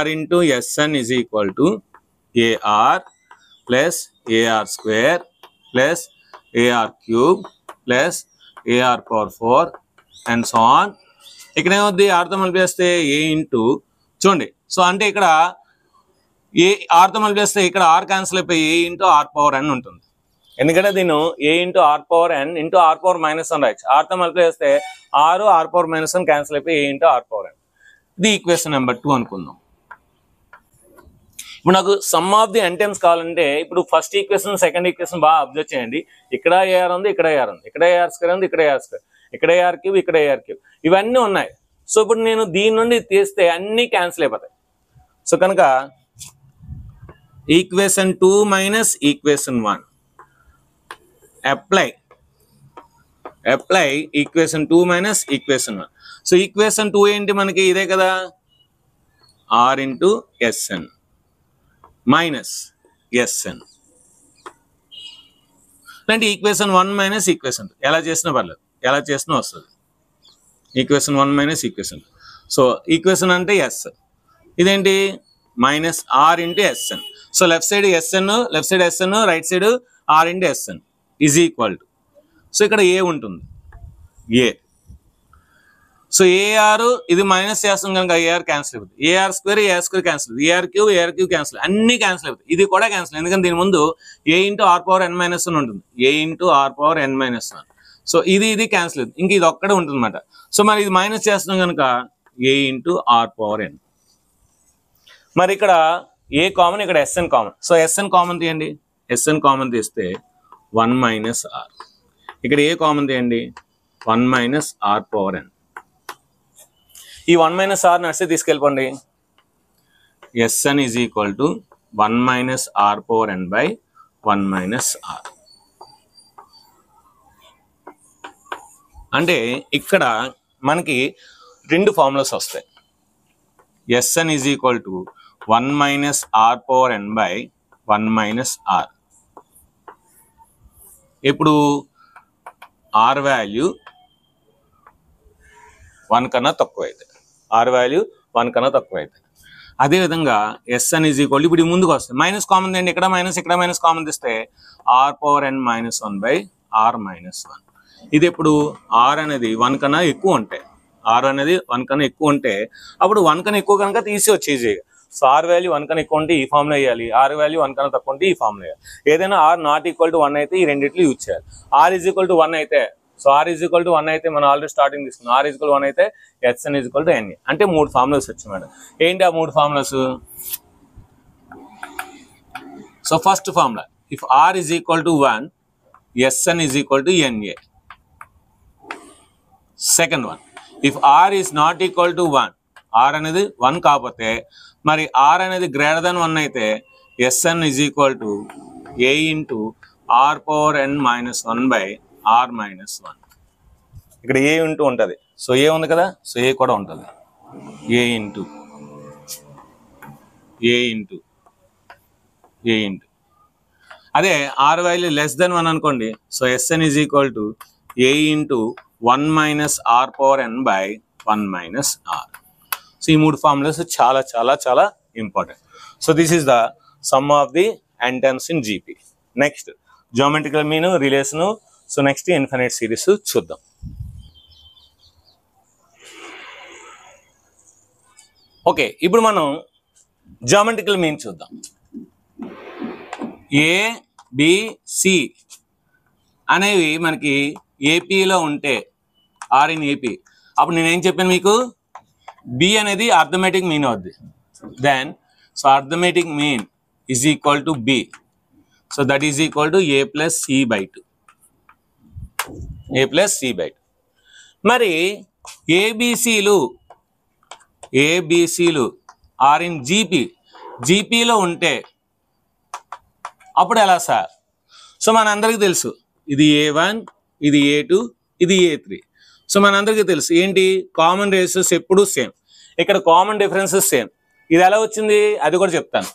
r into SN is equal to AR plus AR square plus AR cube plus AR power 4 and so on. ఇక్కడ ఏమవుద్ది ఆర్తో multiply చేస్తే A into చూడండి. So అంటే ఇక్కడ ఏ ఆర్తో మల్టిప్లై చేస్తే ఇక్కడ ఆర్ క్యాన్సిల్ అయిపోయి A into are power n ఉంటుంది. ఎందుకంటే దీన్ని A into are power n into are power minus one రాయచ్చు. ఆర్తో మల్టిప్లై చేస్తే R power minus one cancel అయిపోయి A into are power n. ఇది ఈక్వేషన్ నెంబర్ 2 అనుకుందాం. ఇప్పుడు నాకు sum of the n times కావాలంటే ఇప్పుడు ఫస్ట్ ఈక్వేషన్ సెకండ్ ఈక్వేషన్ బాగా అబ్జర్వ్ చేయండి. ఇక్కడ AR ఉంది, ఇక్కడ AR ఉంది, ఇక్కడ AR స్క్వేర్ ఉంది, ఇక్కడ AR స్క్వేర్, ఇక్కడ AR క్యూబ్, ఇక్కడ AR క్యూబ్, ఇవన్నీ ఉన్నాయి. సో ఇప్పుడు నేను దీని నుండి తీస్తే అన్ని క్యాన్సిల్ అయిపోతాయి. సో కనుక equation 2 minus equation 1 apply equation 2 minus equation 1. So equation 2 ఏంటి మనకి ఇదే కదా, R into SN minus SN అంటే ఈక్వేషన్ 1 మైనస్ ఈక్వేషన్ 2 ఎలా చేసినా పర్లేదు, ఎలా చేసినా వస్తుంది. Equation 1 minus equation 2. So equation అంటే S, ఇదేంటి minus R into SN. So left side SN, right side R into SN is equal to, so ఇక్కడ A ఉంటుంది, A. సో AR ఇది మైనస్ చేస్తాం కనుక AR క్యాన్సిల్ అవుతుంది. AR స్క్వేర్ క్యాన్సిల్ అవుతుంది. AR cube cancel, అన్ని cancel అవుతాయి. ఇది కూడా క్యాన్సిల్, ఎందుకంటే దీని ముందు A into are power n minus 1 ఉంటుంది. A into are power n minus 1. So ఇది క్యాన్సిల్ అవుతుంది, ఇంక ఇది ఒక్కడే ఉంటుంది అనమాట. సో మరి ఇది మైనస్ చేస్తున్నాం కనుక A into are power n. మరి ఇక్కడ A కామన్, ఇక్కడ SN common. So SN common తీయండి. SN కామన్ తీస్తే 1 మైనస్ R. ఇక్కడ A కామన్ తీయండి, 1 మైనస్ ఆర్ పవర్ n. ఈ 1 మైనస్ ఆర్ నడిస్తే తీసుకెళ్ళిపోండి. SN is equal to 1 minus are power n by 1 minus R. అంటే ఇక్కడ మనకి రెండు ఫార్ములాస్ వస్తాయి. SN is equal to 1 minus are power n by 1 minus R. ఇప్పుడు R వాల్యూ 1 కన్నా తక్కువ అయితే, R వాల్యూ 1 కన్నా తక్కువ అయితే, అదేవిధంగా SN ఈజ్ ఈక్వల్ ఇప్పుడు ముందుకు వస్తుంది. మైనస్ కామన్ అండి, ఇక్కడ మైనస్ కామన్ తీస్తే R power n minus 1 by are minus 1. ఇది ఇప్పుడు R అనేది 1 కన్నా ఎక్కువ ఉంటే, అప్పుడు 1 కన్నా ఎక్కువ కనుక తీసి వచ్చేది. సో R వాల్యూ 1 కన్నా ఎక్కువ ఉంటే ఈ ఫామ్లో వేయాలి, R వాల్యూ 1 కన్నా తక్కువ ఉంటే ఈ ఫామ్లో వేయాలి. ఏదైనా R నాట్ ఈక్వల్ టు 1 అయితే ఈ రెండిట్లు యూజ్ చేయాలి. R ఈజ్ ఈక్వల్ టు 1 అయితే, so R is equal to 1 అయితే మనం ఆల్రెడీ స్టార్టింగ్ తీసుకున్నాం. R ఈజ్ ఈక్వల్ 1 అయితే SN is equal to NA. అంటే 3 ఫార్ములాస్ వచ్చాయి మేడం. ఏంటి ఆ 3 formulas? So first formula, if R is equal to 1, SN is equal to NA. Second one, if R is not equal to 1, R అనేది 1 కాకపోతే, మరి R అనేది greater than 1 అయితే SN is equal to A into are power n minus 1 by are minus 1. ఇక్కడ A into ఉంటుంది, so A ఉంది కదా, so A కూడా ఉంటుంది. A ఇంటూ అదే R వాల్యూ లెస్ దెన్ 1 అనుకోండి, so SN is equal to A into 1 minus are power n by 1 minus r. So ఈ 3 formulas చాలా చాలా చాలా important. So this is the sum of the n terms in GP. Next geometrical mean, relation. So next infinite series చూద్దాం. Okay, ఇప్పుడు మనం geometrical mean చూద్దాం. ABC అనేవి మనకి ఏపీలో ఉంటే, ఆర్ ఇన్ ఏపీ, అప్పుడు నేనేం చెప్పాను మీకు, B అనేది అర్థమెటిక్ మీన్ అవుద్ది. Then so arithmetic mean is equal to B. So that is equal to A plus C by 2. మరి ఏబిసిలు ఆర్ ఇన్ జీపీలో ఉంటే అప్పుడు ఎలా సార్? సో మనందరికీ తెలుసు, ఇది A1, ఇది A2, ఇది A3. సో మనందరికీ తెలుసు ఏంటి, కామన్ రేషియోస్ ఎప్పుడు సేమ్, ఇక్కడ కామన్ డిఫరెన్సెస్ సేమ్. ఇది ఎలా వచ్చింది అది కూడా చెప్తాను.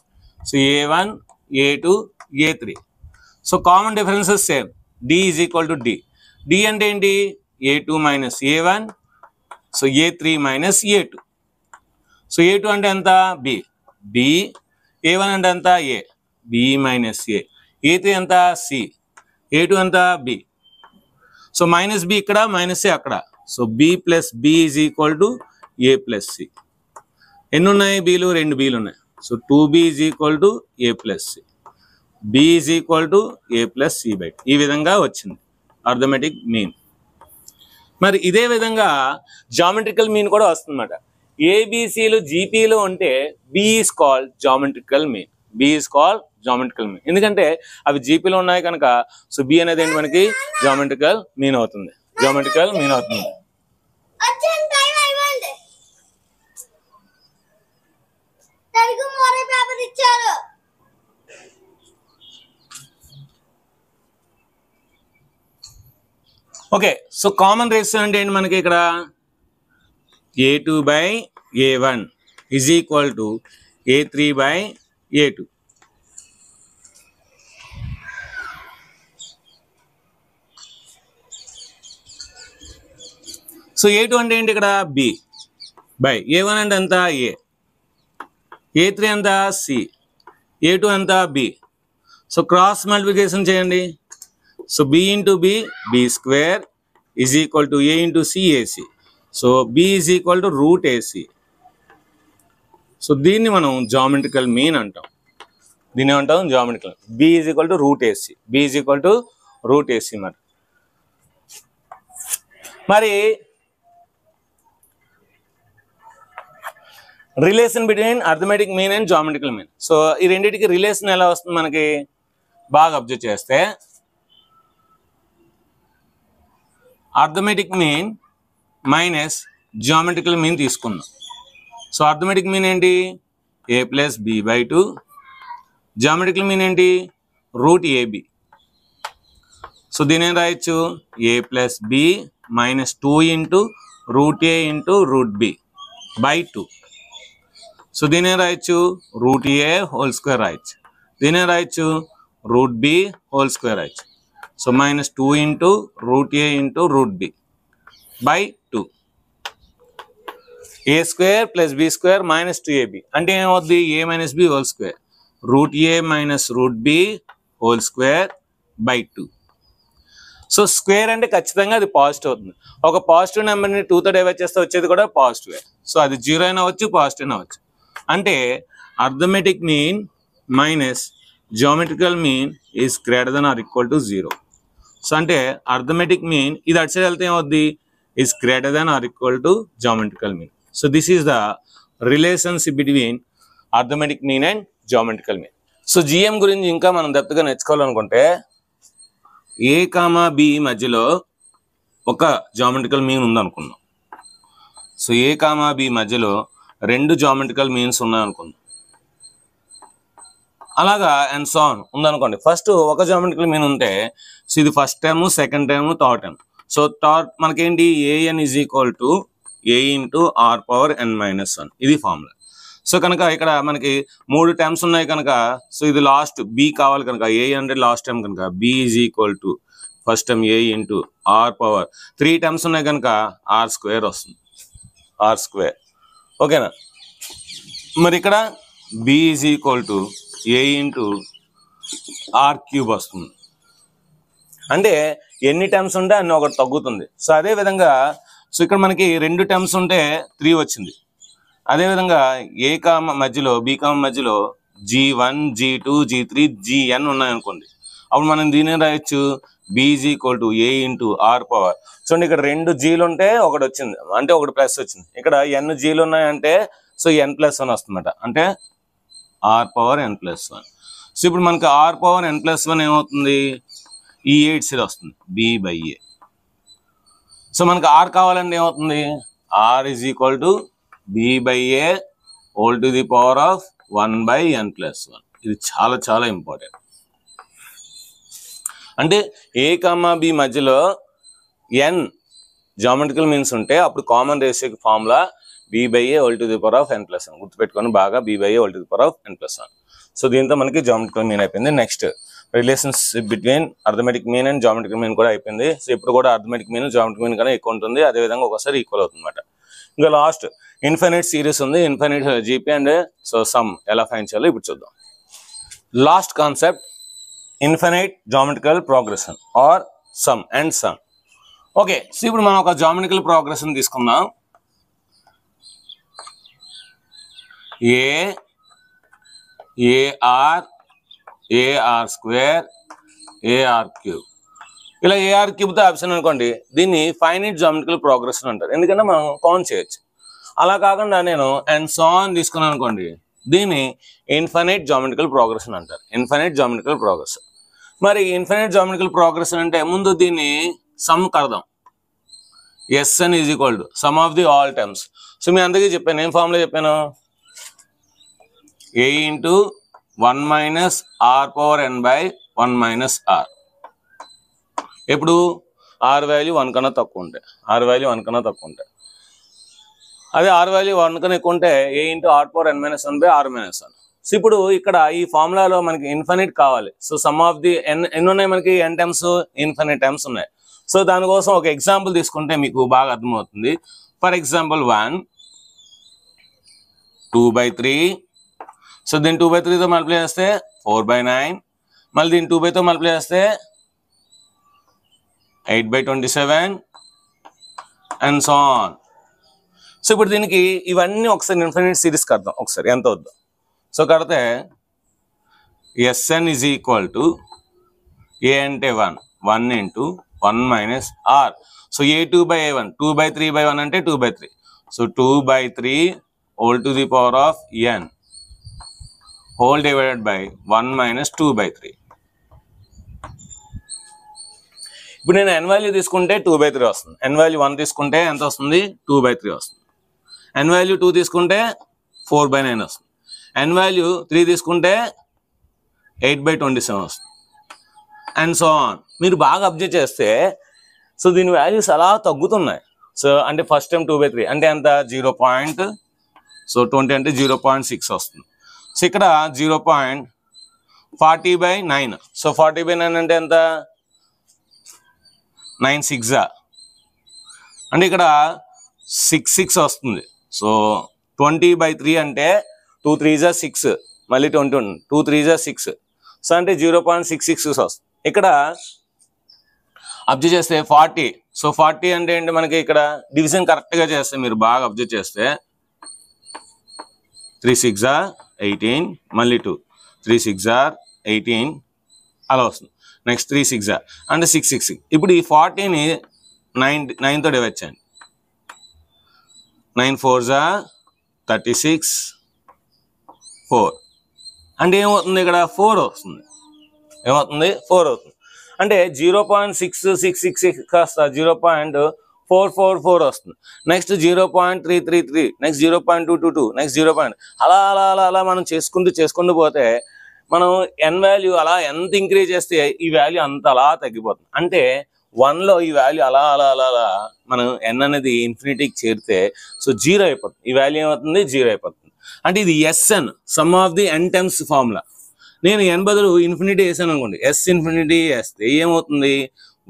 So A1, A2, A3. So common differences same, D is equal to D. D అంటే ఏంటి, A2 minus A1, so A3 minus A2. So A2 అంటే ఎంత, B. A1 అంటే ఎంత, A, B minus A. A3 ఎంత, C. A2 ఎంత B. So minus B ఇక్కడ minus C అక్కడ. So B plus B is equal to A plus C. ఎన్ని ఉన్నాయి Bలు? 2 Bలు ఉన్నాయి. So 2B is equal to A plus C. B is equal to A plus C/2. ఈ విధంగా వచ్చింది arithmetic mean. మరి ఇదే విధంగా జామెట్రికల్ మీన్ కూడా వస్తుందన్నమాట. ఏబిసిలు జీపీలు ఉంటే B is called geometrical mean. B is called geometrical mean. ఎందుకంటే అవి జీపీలో ఉన్నాయి కనుక సో B అనేది ఏంటి మనకి జామెట్రికల్ మీన్ అవుతుంది. జామెట్రికల్ మీన్ అవుతుంది. ఓకే, సో కామన్ రేషియో అంటే ఏంటి మనకి ఇక్కడ A2/A1 is equal to A3/A2. So A2 అంటే ఏంటి ఇక్కడ B బై A1 అంటే ఎంత A, A3 ఎంత C, A2 ఎంత B. సో క్రాస్ మల్టిప్లికేషన్ చేయండి. So B into B B square is equal to A into C AC. So B is equal to root AC. So దీన్ని మనం geometrical mean అంటాం. దీన్ని ఏమంటాం geometrical. B is equal to root AC. B is equal to root AC. మరి relation between arithmetic mean and geometrical mean. So ఈ రెండింటికి relation ఎలా వస్తుంది మనకి బాగా అబ్జర్వ్ చేస్తే arithmetic mean minus geometrical mean తీసుకుందాం. సో అర్థమెటిక్ మీన్ ఏంటి A plus B/2. Geometrical mean ఏంటి రూట్ AB. సో దీని ఏం రాయొచ్చు A plus B minus 2 into root A into root B/2. So దీని ఏం రాయొచ్చు రూట్ A హోల్ స్క్వేర్ రాయొచ్చు. దీని ఏం రాయొచ్చు రూట్ B హోల్ స్క్వేర్ రాయొచ్చు. So minus 2 into root A into root B/2. A square plus B square minus 2AB అంటే ఏమవుద్ది A minus B whole square. Root A minus root B whole square /2. So square అంటే ఖచ్చితంగా అది positive అవుతుంది. ఒక positive నెంబర్ని 2తో divide చేస్తే వచ్చేది కూడా పాజిటివ్. సో అది 0 అయినా అవ్వచ్చు పాజిటివ్ అయినా అవ్వచ్చు. అంటే arithmetic mean minus geometrical mean is greater than or equal to 0. So అంటే అర్థమెటిక్ మీన్ ఇది అటు సైడ్ వెళ్తే ఏమవుద్ది is greater than or equal to geometrical mean. So this is the relationship between arithmetic mean and geometrical mean. So GM గురించి ఇంకా మనం దత్తగా నేర్చుకోవాలనుకుంటే A, B మధ్యలో ఒక జామెట్రికల్ మీన్ ఉందనుకుందాం. సో A, B మధ్యలో 2 జామెట్రికల్ మీన్స్ ఉన్నాయనుకుందాం. అలాగా అండ్ సో ఆన్ ఉందనుకోండి. ఫస్ట్ ఒక జామెట్రికల్ మీన్ ఉంటే సో ఇది first term, second term, third term. So third మనకేంటి AN is equal to A into R⁻n-1 ఇది ఫార్ములా. సో కనుక ఇక్కడ మనకి 3 టర్మ్స్ ఉన్నాయి కనుక సో ఇది లాస్ట్ B కావాలి కనుక A అంటే లాస్ట్ టర్మ్ కనుక B is equal to first term A into R⁻. 3 terms ఉన్నాయి కనుక R² వస్తుంది. R². ఓకేనా. మరి ఇక్కడ B is equal to A into R³ వస్తుంది. అంటే ఎన్ని టర్మ్స్ ఉంటే అన్ని ఒకటి తగ్గుతుంది. సో అదే విధంగా సో ఇక్కడ మనకి 2 టర్మ్స్ ఉంటే 3 వచ్చింది. అదేవిధంగా A మధ్యలో B మధ్యలో G1, G2, G3, Gn ఉన్నాయనుకోండి. అప్పుడు మనం దీని రాయొచ్చు B is equal to A into R⁻. చూడండి ఇక్కడ 2 Gలు ఉంటే ఒకటి వచ్చింది అంటే ఒకటి ప్లస్ వచ్చింది. ఇక్కడ n Gలు ఉన్నాయంటే సో n+1 వస్తుందన్నమాట అంటే R⁻n+1. సో ఇప్పుడు మనకి R⁻n+1 ఏమవుతుంది ఈ 8 వస్తుంది B/A. సో మనకి R కావాలంటే ఏమవుతుంది R is equal to B/A whole to the power of 1/n+1. ఇది చాలా చాలా ఇంపార్టెంట్. అంటే A, B మధ్యలో n జామెట్రికల్ మీన్స్ ఉంటే అప్పుడు కామన్ రేషియోకి formula B/A whole to the power of n+1. గుర్తుపెట్టుకొని బాగా B/A whole to the power of n+1. So దీంతో మనకి జామెట్రికల్ మీన్ అయిపోయింది. Next relationship between arithmetic mean and geometrical mean కూడా అయిపోయింది. సో ఇప్పుడు కూడా అర్థమెటిక్ మీన్ జామెట్రిక్ మీన్ కన్నా ఎక్కువ ఉంటుంది. అదేవిధంగా ఒకసారి ఈక్వల్ అవుతుంది అనమాట. ఇంకా లాస్ట్ ఇన్ఫైనైట్ సిరీస్ ఉంది, infinite GP and so sum ఎలా ఫైండ్ చేయాలో ఇప్పుడు చూద్దాం. Last concept infinite geometrical progression or sum and sum. Okay, so ఇప్పుడు మనం ఒక జామెట్రికల్ ప్రోగ్రెషన్ తీసుకుందాం. ఏఆర్ స్క్వేర్ ఏఆర్ క్యూబ్, ఇలా ఏఆర్ క్యూబ్తో ఆప్షన్ అనుకోండి. దీన్ని ఫైనైట్ జామెట్రికల్ ప్రోగ్రెషన్ అంటారు, ఎందుకంటే మనం కౌంట్ చేయొచ్చు. అలా కాకుండా నేను అండ్ సో ఆన్ తీసుకున్నాను అనుకోండి, దీన్ని ఇన్ఫినైట్ జామెట్రికల్ ప్రోగ్రెషన్ అంటారు. Infinite geometrical progression. మరి ఇన్ఫినైట్ జామెట్రికల్ ప్రోగ్రెషన్ అంటే ముందు దీన్ని సమ్ కడదాం. Sn is equal to sum of the all terms. So మీ అందరికీ చెప్పాను, ఏం ఫార్ములా చెప్పాను? a into 1 minus are power n by 1 minus R. ఎప్పుడు ఆర్ వాల్యూ 1 కన్నా తక్కువ ఉంటాయి, ఆర్ వాల్యూ 1 కన్నా తక్కువ ఉంటాయి. అదే ఆర్ వాల్యూ 1 కన్నా ఎక్కువ ఉంటే a into are power n minus 1 by are minus 1. So ఇప్పుడు ఇక్కడ ఈ ఫార్ములాలో మనకి ఇన్ఫినిట్ కావాలి. సో సమ్ ఆఫ్ ది ఎన్ని ఉన్నాయి మనకి? n టైమ్స్, ఇన్ఫినిట్ టైమ్స్ ఉన్నాయి. సో దానికోసం ఒక ఎగ్జాంపుల్ తీసుకుంటే మీకు బాగా అర్థమవుతుంది. For example 1 2/3. సో దీన్ని 2/3తో మల్టిప్లై చేస్తే 4/9. మళ్ళీ దీన్ని 2/తో మల్టిప్లై చేస్తే 8/27 అండ్ సో ఆన్. సో ఇప్పుడు దీనికి ఇవన్నీ ఒకసారి ఇన్ఫినిట్ సిరీస్ కడదాం. ఒకసారి ఎంత వద్దాం. సో కడితే Sn is equal to a అంటే 1 into 1 minus r. So a2/a1, 2/3/1 అంటే 2/3. So 2/3 whole to the power of n whole divided by 1 minus 2/3. ఇప్పుడు నేను n వాల్యూ తీసుకుంటే 2/3 వస్తుంది. n వాల్యూ 1 తీసుకుంటే ఎంత వస్తుంది? 2/3 వస్తుంది. n వాల్యూ 2 తీసుకుంటే 4/9 వస్తుంది. n వాల్యూ 3 తీసుకుంటే 8/27 వస్తుంది అండ్ సో ఆన్. మీరు బాగా అబ్జర్వ్ చేస్తే సో దీని వాల్యూస్ అలా తగ్గుతున్నాయి. సో అంటే ఫస్ట్ టైం 2/3 అంటే ఎంత? 0. సో 20 అంటే 0.6 వస్తుంది. సో ఇక్కడ 0.40/9. సో 40/9 అంటే ఎంత? 9/6 అంటే ఇక్కడ 6 వస్తుంది. సో 20/3 అంటే 2 3s 6, మళ్ళీ 20 2 3s 6. సో అంటే 0.66 వస్తుంది. ఇక్కడ అబ్జర్వ్ చేస్తే 40. సో 40 అంటే ఏంటి? మనకి ఇక్కడ డివిజన్ కరెక్ట్గా చేస్తే మీరు బాగా అబ్జర్వ్ చేస్తే 3 6 18, మళ్ళీ 2 3 6 18 అలా వస్తుంది. నెక్స్ట్ 3 6 అంటే 6 6. ఇప్పుడు ఈ 40ని 9తో డివైడ్ చేయండి. 9 4s 36 4 అంటే ఏమవుతుంది? ఇక్కడ 4 వస్తుంది. ఏమవుతుంది? 4 అవుతుంది. అంటే 0.6666 కాస్త 0.444 వస్తుంది. Next 0.333, next 0.222, next 0. అలా అలా అలా అలా మనం చేసుకుంటూ పోతే మనం n వాల్యూ అలా ఎంత ఇంక్రీజ్ చేస్తే ఈ వాల్యూ అంత అలా తగ్గిపోతుంది. అంటే 1లో ఈ వాల్యూ అలా అలా అలా అలా మనం n అనేది ఇన్ఫినిటీకి చేరితే సో 0 అయిపోతుంది. ఈ వాల్యూ ఏమవుతుంది? 0 అయిపోతుంది. అంటే ఇది Sn some of the n times formula. నేను n బదులు ఇన్ఫినిటీ వేసాను అనుకోండి, s ఇన్ఫినిటీ వేస్తే ఏమవుతుంది?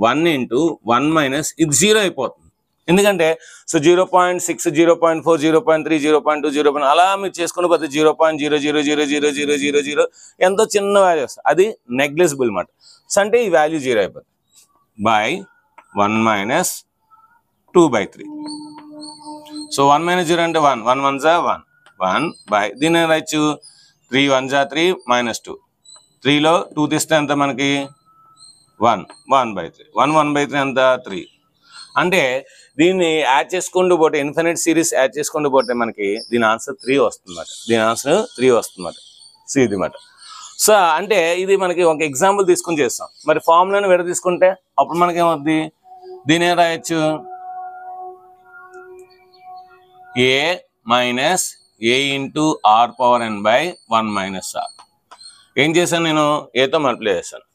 1 ఇంటూ 1 మైనస్ ఇది 0 అయిపోతుంది. ఎందుకంటే సో 0.6 0.4 0.3 0.2 0. అలా మీరు చేసుకుని పోతే 0.00000000 ఎంతో చిన్న వాల్యూ వస్తుంది. అది నెగ్లిజిబుల్ మాట. సో అంటే ఈ వాల్యూ 0 అయిపోతుంది బై 1 మైనస్ 2/3. సో 1 మైనస్ 0 అంటే 1 1 1 1 బై దీని రాయొచ్చు 3 1 3 మైనస్ 2. 3లో 2 తీస్తే ఎంత మనకి? 1 1/3. 1 1/3 ఎంత? 3. అంటే దీన్ని యాడ్ చేసుకుంటూ పోతే ఇన్ఫినిట్ సిరీస్ యాడ్ చేసుకుంటూ పోతే మనకి దీని ఆన్సర్ 3 వస్తుందన్నమాట. దీని ఆన్సర్ 3 వస్తుందన్నమాట. సో ఇది మాట. సో అంటే ఇది మనకి ఒక ఎగ్జాంపుల్ తీసుకుని చేస్తాం. మరి ఫార్ములాను విడ తీసుకుంటే అప్పుడు మనకి ఏమవుద్ది? దీని ఏం రాయొచ్చు? a minus a into are power n by 1 minus r. ఏం చేశాను? నేను ఏతో మల్టిప్లై చేశాను.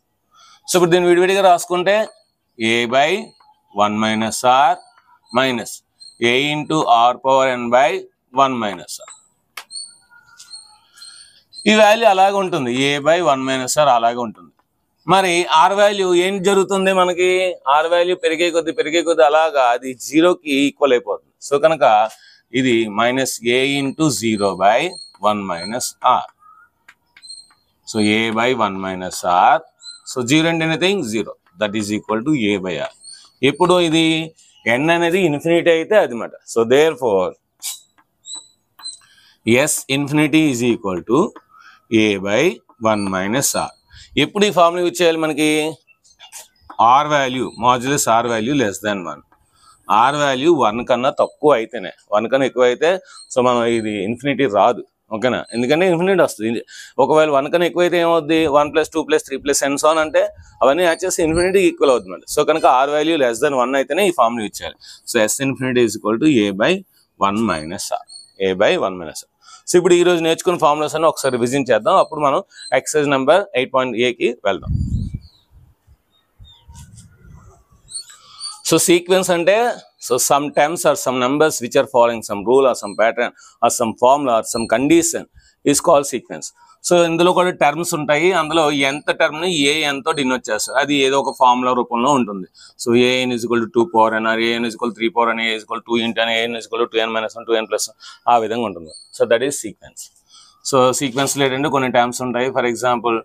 సో ఇప్పుడు దీన్ని విడివిడిగా రాసుకుంటే a by 1 minus r minus a into are power n by 1 minus r. ఈ వాల్యూ అలాగే ఉంటుంది. a బై 1 మైనస్ ఆర్ అలాగే ఉంటుంది. మరి ఆర్ వాల్యూ ఏం జరుగుతుంది? మనకి ఆర్ వాల్యూ పెరిగే కొద్ది అలాగా అది 0కి ఈక్వల్ అయిపోతుంది. సో కనుక ఇది minus a into 0 by 1 minus r. So a by 1 minus r so 0 అంటే anything 0, that is equal to a by r. ఎప్పుడు ఇది n అనేది ఇన్ఫినిటీ అయితే అది మాట. So therefore s infinity is equal to a by 1 minus r. ఎప్పుడు ఈ formula use చేయాలి మనకి? r value modulus r value less than 1, r value 1 కన్నా తక్కువ అయితేనే, 1 కన్నా ఎక్కువ అయితే సో మనం ఇది ఇన్ఫినిటీ రాదు, ఓకేనా? ఎందుకంటే ఇన్ఫినిటీ వస్తుంది. ఒకవేళ 1 కన్నా ఎక్కువ అయితే ఏమవుద్ది? 1 + 2 + 3 + n so అంటే అవన్నీ యాడ్ చేస్తే ఇన్ఫినిటీ ఈక్వల్ అవుతుంది. సో కనుక r వాల్యూ లెస్ దాన్ 1 అయితేనే ఈ ఫార్ములా యూజ్ చేయాలి. So s infinity is equal to a by 1 minus r, a by 1 minus r. So ఇప్పుడు ఈ రోజు నేర్చుకున్న ఫార్ములాస్ అన్ని ఒకసారి రివిజన్ చేద్దాం. అప్పుడు మనం ఎక్సర్సైజ్ నెంబర్ 8.aకి వెళ్దాం. సో సీక్వెన్స్ అంటే so some terms or some numbers which are following some rule or some pattern or some formula or some condition is called sequence. So ఇందులో కూడా టర్మ్స్ ఉంటాయి. అందులో ఎంత టర్మ్ని ఏ ఎంతో డినోట్ చేస్తారు. అది ఏదో ఒక ఫార్ములా రూపంలో ఉంటుంది. So an = 2 power n, or an = 3 power n, a = 2 × n, an = 2n - 1, 2n + 1 ఆ విధంగా ఉంటుంది. So that is sequence. So sequence ఏంటంటే కొన్ని టర్మ్స్ ఉంటాయి. For example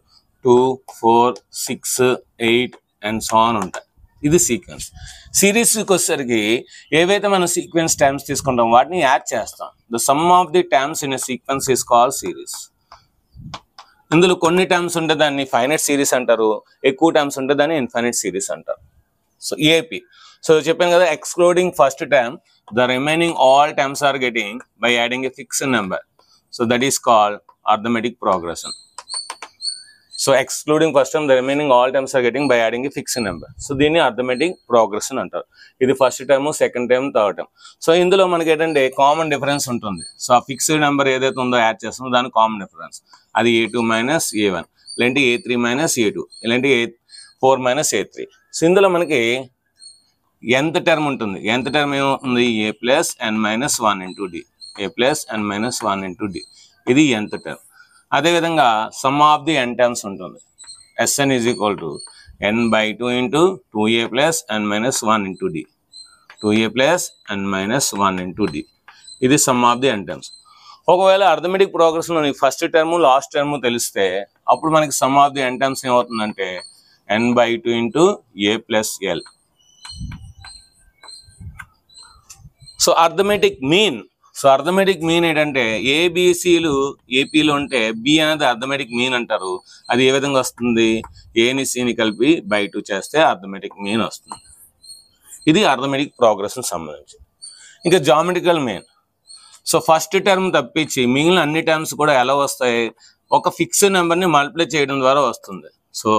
2, 4, 6, 8 and so on ఉంటాయి. ఇది సీక్వెన్స్. సిరీస్కి వచ్చేసరికి ఏవైతే మనం సీక్వెన్స్ టర్మ్స్ తీసుకుంటాం వాటిని యాడ్ చేస్తాం. The sum of the terms in a sequence is called series. ఇందులో కొన్ని టర్మ్స్ ఉంటే దాన్ని ఫైనైట్ సిరీస్ అంటారు, ఎక్కువ టర్మ్స్ ఉంటే దాన్ని ఇన్ఫైనైట్ సిరీస్ అంటారు. సో ఏపీ, సో చెప్పాను కదా, excluding first term the remaining all terms are getting by adding a fixed number. So that is called arithmetic progression. So excluding first term the remaining all terms are getting by adding a fixed number. So దీన్ని arithmetic progression అంటారు. ఇది first term, second term, third term. So ఇందులో మనకి ఏంటంటే common difference ఉంటుంది. So ఆ fixed number ఏదైతే ఉందో యాడ్ చేస్తుందో దాని కామన్ డిఫరెన్స్ అది a2 - a1, ఇలాంటి a3 - a2, ఇలాంటి a4 - a3. సో ఇందులో మనకి ఎంత టర్మ్ ఉంటుంది? ఎంత టర్మ్ ఏమవుతుంది? a + n - 1 × d, a + n - 1 × d. ఇది ఎంత టర్మ్. అదేవిధంగా some of the n terms ఉంటుంది. Sn = n/2 × 2a + n - 1 × d, 2a + n - 1 × d. ఇది sum of the n terms. ఒకవేళ అర్థమెటిక్ ప్రోగ్రెషన్లో ఫస్ట్ టర్మ్ లాస్ట్ టర్మ్ తెలిస్తే అప్పుడు మనకి sum of the n terms ఏమవుతుందంటే n/2 × a + l. So arithmetic mean, so arithmetic mean ఏంటంటే ఏబిసిలు ఏపీలో ఉంటే బి అనేది అర్థమెటిక్ మీన్ అంటారు. అది ఏ విధంగా వస్తుంది? ఏని సిని కలిపి బై 2 చేస్తే అర్థమెటిక్ మీన్ వస్తుంది. ఇది అర్థమెటిక్ ప్రోగ్రెషన్ సంబంధించి. ఇంకా geometrical mean, so first term తప్పించి మిగిలిన అన్ని టర్మ్స్ కూడా ఎలా వస్తాయి? ఒక ఫిక్స్డ్ నెంబర్ని మల్టిప్లై చేయడం ద్వారా వస్తుంది. సో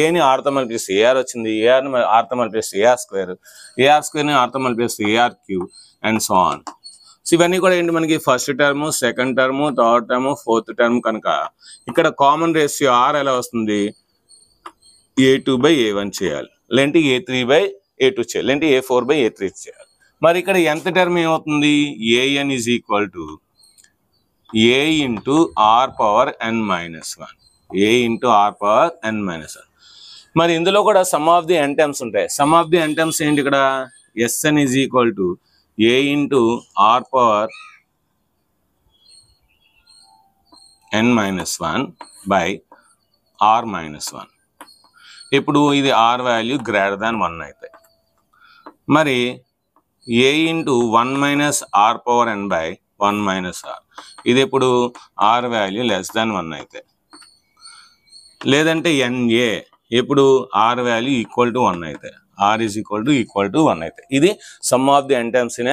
ఏని ఆర్తో మల్టిప్లై చేస్తే ఏఆర్ వచ్చింది, ఏఆర్ని ఆర్తో మల్టిప్లై చేస్తే AR², AR²ని ఆర్తో మల్టిప్లై చేస్తే AR³ and so on. So ఇవన్నీ కూడా ఏంటి మనకి first term, second term, third term, fourth term. కనుక ఇక్కడ కామన్ రేషియో R ఎలా వస్తుంది? a2/a1 చేయాలి, లేదంటే a3/a2 చేయాలి, లేదంటే a4/a3 చేయాలి. మరి ఇక్కడ ఎంత టర్మ్ ఏమవుతుంది? an = a × r⁻n - 1, a × r⁻n - 1. మరి ఇందులో కూడా some of the n terms ఉంటాయి. Some of the n terms ఏంటి? ఇక్కడ Sn = a × r⁻n - 1 r - 1. ఇప్పుడు ఇది r వాల్యూ >1 అయితే మరి a × 1 - r⁻n/1 - r, ఇది ఇప్పుడు r వాల్యూ <1 అయితే, లేదంటే na ఎప్పుడు r వాల్యూ = 1 అయితే, r = 1 అయితే. ఇది sum of the n terms in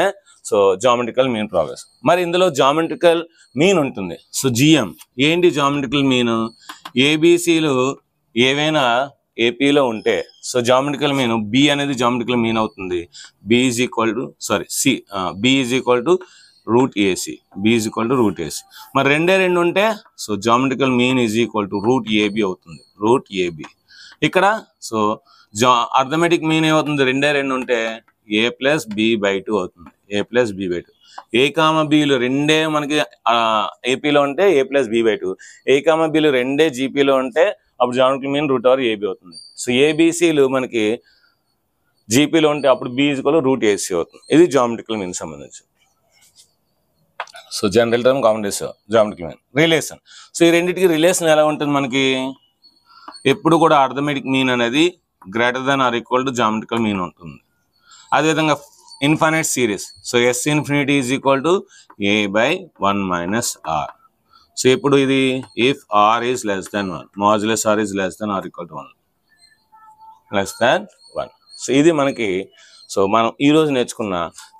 so geometrical mean progress. మరి ఇందులో జామెట్రికల్ మీన్ ఉంటుంది. సో GM ఏంటి జామెట్రికల్ మీన్? ఏబిసిలు ఏవైనా ఏపీలో ఉంటే సో జామెట్రికల్ మీన్ బి అనేది జామెట్రికల్ మీన్ అవుతుంది. b = √AC, b = √AC. మరి రెండే ఉంటే సో జామెట్రికల్ మీన్ √AB అవుతుంది, √AB. ఇక్కడ సో అర్థమెటిక్ మీన్ ఏమవుతుంది? రెండే ఉంటే a + b/2 అవుతుంది, a + b/2. a, bలు రెండే మనకి ఏపీలో ఉంటే a + b/2, a, bలు రెండే జీపీలో ఉంటే అప్పుడు జామెట్రికల్ మీన్ √AB అవుతుంది. సో ఏబిసిలు మనకి జీపీలో ఉంటే అప్పుడు b = √AC అవుతుంది. ఇది జామెట్రికల్ మీన్ సంబంధించి. So general term, common ratio, geometrical mean. Relation, so ఈ రెండింటికి రిలేషన్ ఎలా ఉంటుంది మనకి? ఎప్పుడు కూడా అర్థమెటిక్ మీన్ అనేది greater than or equal to geometrical mean ఉంటుంది. అదేవిధంగా infinite series, so s infinity is equal to a by 1 minus r. So ఇప్పుడు ఇది if r is less than 1, modulus r is less than or equal to 1, less than 1. So ఇది మనకి so మనం ఈరోజు నేర్చుకున్న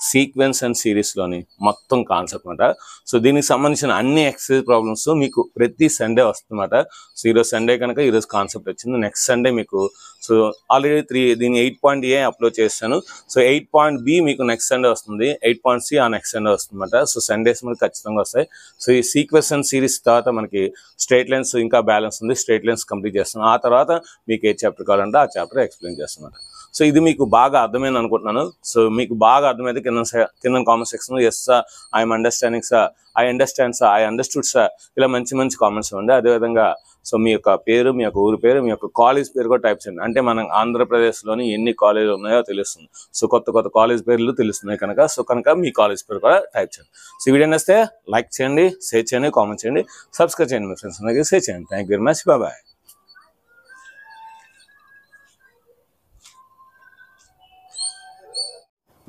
sequence and సిరీస్లోని మొత్తం concept అనమాట. So దీనికి సంబంధించిన అన్ని ఎక్సర్సైజ్ ప్రాబ్లమ్స్ మీకు ప్రతి సండే వస్తుందన్నమాట. సో ఈరోజు సండే కనుక ఈరోజు కాన్సెప్ట్ వచ్చింది. నెక్స్ట్ సండే మీకు సో ఆల్రెడీ దీన్ని 8.A అప్లోడ్ చేస్తాను. సో 8.B మీకు నెక్స్ట్ సండే వస్తుంది, 8.C ఆ నెక్స్ట్ సండే వస్తుందన్నమాట. సో సండేస్ మనకి ఖచ్చితంగా వస్తాయి. సో ఈ సీక్వెన్స్ అండ్ సిరీస్ తర్వాత మనకి స్ట్రైట్ లైన్స్ ఇంకా బ్యాలెన్స్ ఉంది, స్ట్రైట్ లైన్స్ కంప్లీట్ చేస్తాను. ఆ తర్వాత మీకు ఏ చాప్టర్ కావాలంటే ఆ చాప్టర్ ఎక్స్ప్లెయిన్ చేస్తున్నమాట. సో ఇది మీకు బాగా అర్థమైంది అనుకుంటున్నాను. సో మీకు బాగా అర్థమైతే కింద comment section yes sir, I'm understanding sir, I understand sir, I understood sir, ఇలా మంచి మంచి కామెంట్స్ ఇవ్వండి. అదేవిధంగా సో మీ యొక్క పేరు, మీ యొక్క ఊరి పేరు, మీ యొక్క కాలేజ్ పేరు కూడా టైప్ చేయండి. అంటే మనం ఆంధ్రప్రదేశ్లోని ఎన్ని కాలేజీలు ఉన్నాయో తెలుస్తుంది. సో కొత్త కాలేజ్ పేర్లు తెలుస్తున్నాయి కనుక మీ కాలేజ్ పేరు కూడా టైప్ చేయండి. సో వీడియో నచ్చితే లైక్ చేయండి, షేర్ చేయండి, కామెంట్ చేయండి, సబ్స్క్రైబ్ చేయండి, మీ ఫ్రెండ్స్ అందరికీ షేర్ చేయండి. Thank you very much, bye.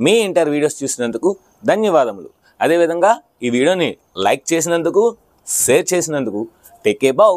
మీ ఇంటర్ వీడియోస్ చూసినందుకు ధన్యవాదములు. అదేవిధంగా ఈ వీడియోని లైక్ చేసినందుకు, షేర్ చేసినందుకు టేక్ ఏ బౌ.